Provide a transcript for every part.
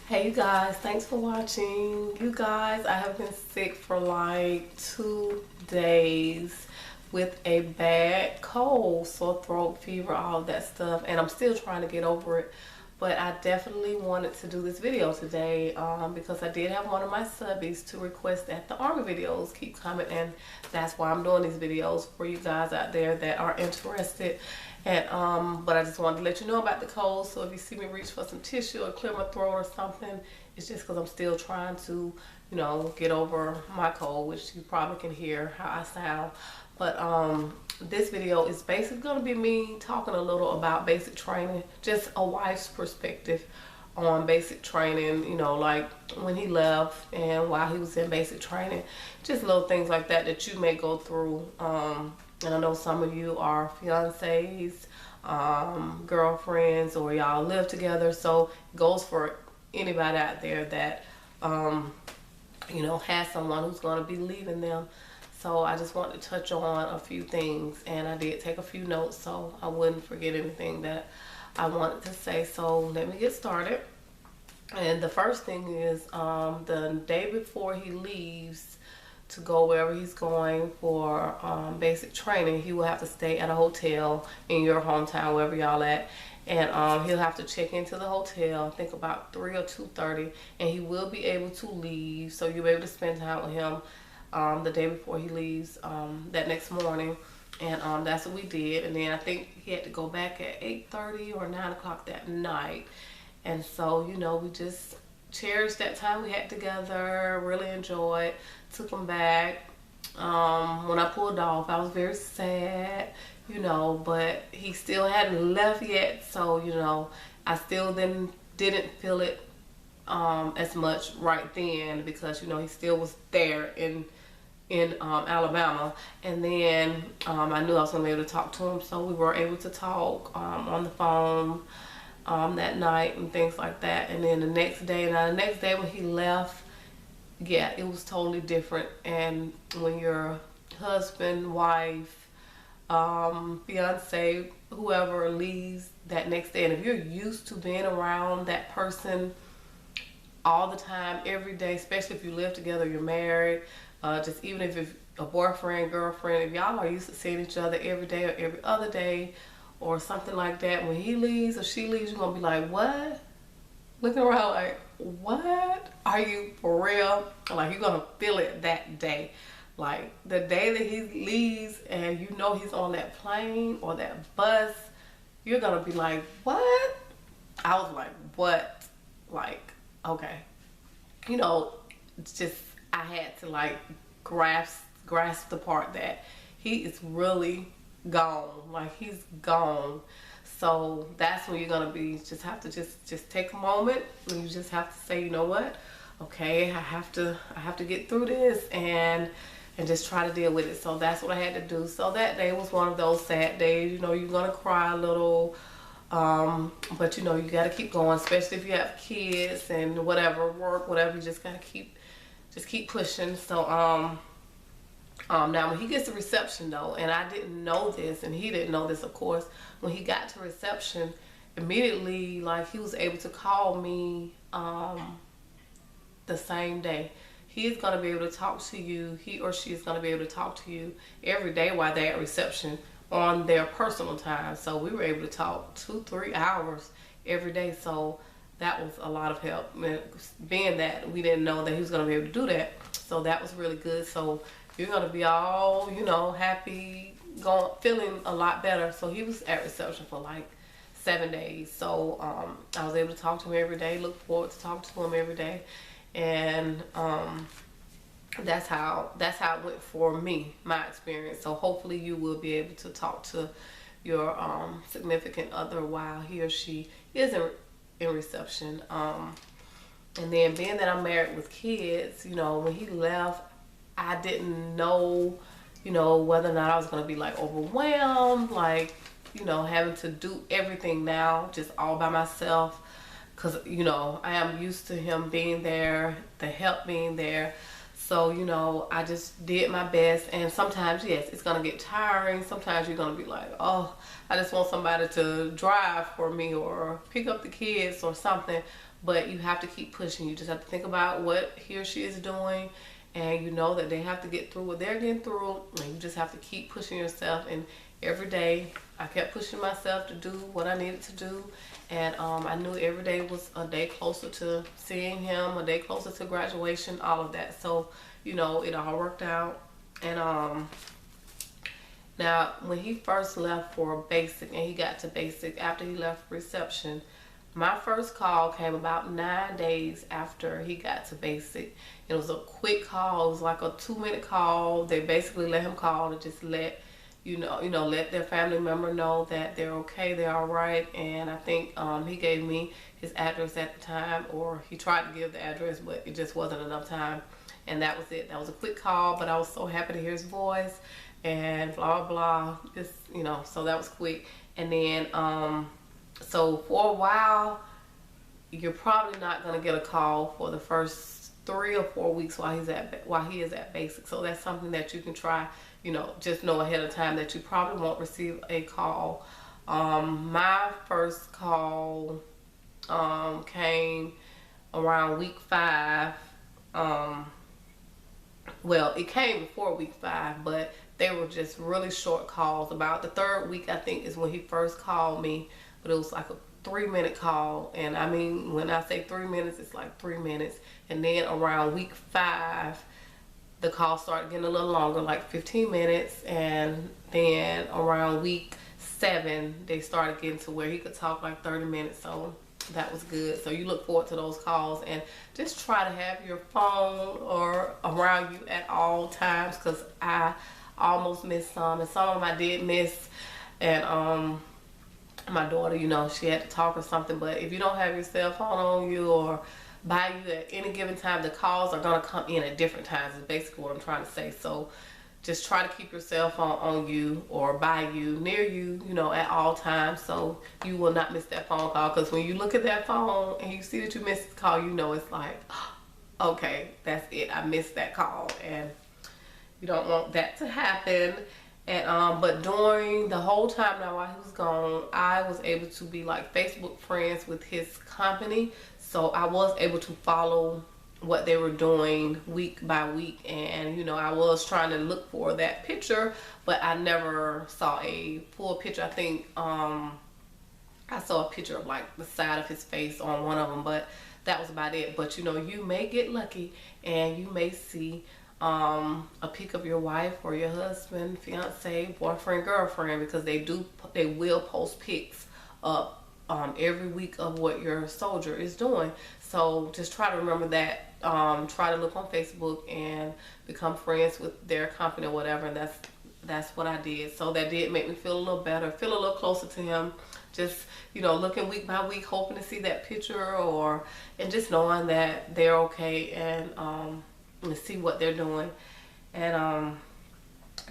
Hey you guys, thanks for watching. You guys, I have been sick for like 2 days with a bad cold, sore throat, fever, all of that stuff, and I'm still trying to get over it. But I definitely wanted to do this video today because I did have one of my subbies to request that the Army videos keep coming, and that's why I'm doing these videos for you guys out there that are interested. And but I just wanted to let you know about the cold. So if you see me reach for some tissue or clear my throat or something, it's just because I'm still trying to, get over my cold, which you probably can hear how I sound. But this video is basically going to be me talking a little about basic training, just a wife's perspective on basic training, like when he left and while he was in basic training, just little things like that that you may go through. And I know some of you are fiancés, girlfriends, or y'all live together, so it goes for anybody out there that has someone who's going to be leaving them. So I just want to touch on a few things, and I did take a few notes so I wouldn't forget anything that I wanted to say. So let me get started. And the first thing is the day before he leaves to go wherever he's going for basic training, he will have to stay at a hotel in your hometown, wherever y'all at. And he'll have to check into the hotel, I think about 3 or 2:30, and he will be able to leave. So you'll be able to spend time with him the day before he leaves that next morning. And that's what we did. And then I think he had to go back at 8:30 or 9 o'clock that night. And so, we just cherished that time we had together, really enjoyed, took him back. When I pulled off, I was very sad, but he still hadn't left yet. So, I still then didn't feel it as much right then because, he still was there in Alabama. And then I knew I was going to be able to talk to him. So we were able to talk on the phone that night and things like that. And then the next day when he left, yeah, it was totally different. And when your husband, wife, fiance, whoever leaves that next day, and if you're used to being around that person all the time, every day, especially if you live together, you're married, just even if it's a boyfriend, girlfriend, if y'all are used to seeing each other every day or every other day or something like that, when he leaves or she leaves, you're gonna be like, what? Looking around like, what? Are you for real? Like, you're gonna feel it that day. Like, the day that he leaves and he's on that plane or that bus, you're gonna be like, what? I was like, what? Like, okay. It's just, I had to like grasp the part that he is really gone. Like, he's gone. So that's when you're gonna have to just take a moment and you just have to say, you know what? Okay, I have to get through this and just try to deal with it. So that's what I had to do. So that day was one of those sad days. You're gonna cry a little, but you gotta keep going, especially if you have kids and whatever, work, whatever. You just gotta keep pushing. So now when he gets to reception though, and I didn't know this and he didn't know this, of course, when he got to reception, immediately, like, he was able to call me the same day. He is going to be able to talk to you, he or she is going to be able to talk to you every day while they're at reception on their personal time. So we were able to talk 2-3 hours every day. So that was a lot of help, being that we didn't know that he was going to be able to do that. So that was really good. So you're going to be all, happy, feeling a lot better. So he was at reception for like 7 days. So I was able to talk to him every day, look forward to talking to him every day. And that's how it went for me, my experience. So hopefully you will be able to talk to your significant other while he or she is in reception. And then being that I'm married with kids, when he left, I didn't know, whether or not I was going to be like overwhelmed, like, having to do everything now just all by myself. Because, I am used to him being there, the help being there. So, I just did my best. And sometimes, yes, it's going to get tiring. Sometimes you're going to be like, oh, I just want somebody to drive for me or pick up the kids or something. but you have to keep pushing. You just have to think about what he or she is doing, and you know that they have to get through what they're getting through, and you just have to keep pushing yourself. And every day I kept pushing myself to do what I needed to do, and I knew every day was a day closer to seeing him, a day closer to graduation, all of that. So you know, it all worked out. And now when he first left for basic and he got to basic after he left reception, my first call came about 9 days after he got to basic. It was a quick call. It was like a 2-minute call. They basically let him call to just let let their family member know that they're okay, they're all right. And I think he gave me his address at the time, or he tried to give the address, but it just wasn't enough time. And that was it. That was a quick call, but I was so happy to hear his voice and blah, blah, just, so that was quick. And then, so for a while, you're probably not going to get a call for the first 3 or 4 weeks while he is at basic. So that's something that you can try, just know ahead of time that you probably won't receive a call. My first call came around week 5. Well, it came before week 5, but they were just really short calls. About the 3rd week, I think, is when he first called me, but it was like a 3-minute call. And I mean, when I say 3 minutes, it's like 3 minutes. And then around week 5, the call started getting a little longer, like 15 minutes. And then around week 7, they started getting to where he could talk like 30 minutes. So that was good. So you look forward to those calls, and just try to have your phone or around you at all times, because I almost missed some, and some of them I did miss. And my daughter, she had to talk or something. But if you don't have your cell phone on you or by you at any given time, the calls are going to come in at different times, is basically what I'm trying to say. So just try to keep your cell phone on you or by you, near you, at all times, so you will not miss that phone call. Because when you look at that phone and you see that you missed the call, it's like, okay, that's it, I missed that call. And you don't want that to happen. And but during the whole time now while he was gone, I was able to be like Facebook friends with his company. So I was able to follow what they were doing week by week, and I was trying to look for that picture, but I never saw a full picture. I think I saw a picture of like the side of his face on one of them, but that was about it. But you may get lucky and you may see a pic of your wife or your husband, fiance, boyfriend, girlfriend, because they will post pics up every week of what your soldier is doing. So just try to remember that. Try to look on Facebook and become friends with their company or whatever. And that's what I did. So that did make me feel a little better, feel a little closer to him. Just looking week by week, hoping to see that picture, and just knowing that they're okay, and see what they're doing. And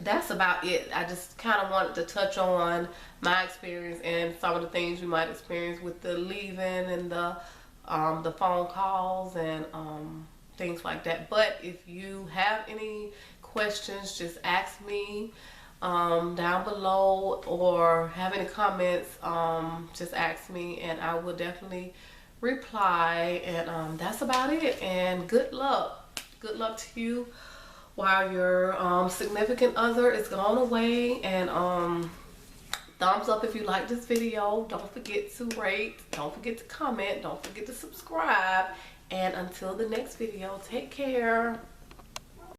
that's about it. I just kind of wanted to touch on my experience and some of the things you might experience with the leaving and the phone calls and things like that. But if you have any questions, just ask me down below, or have any comments, just ask me and I will definitely reply. And that's about it. And good luck to you while your significant other is gone away. And thumbs up if you like this video. Don't forget to rate, don't forget to comment, don't forget to subscribe. And until the next video, take care.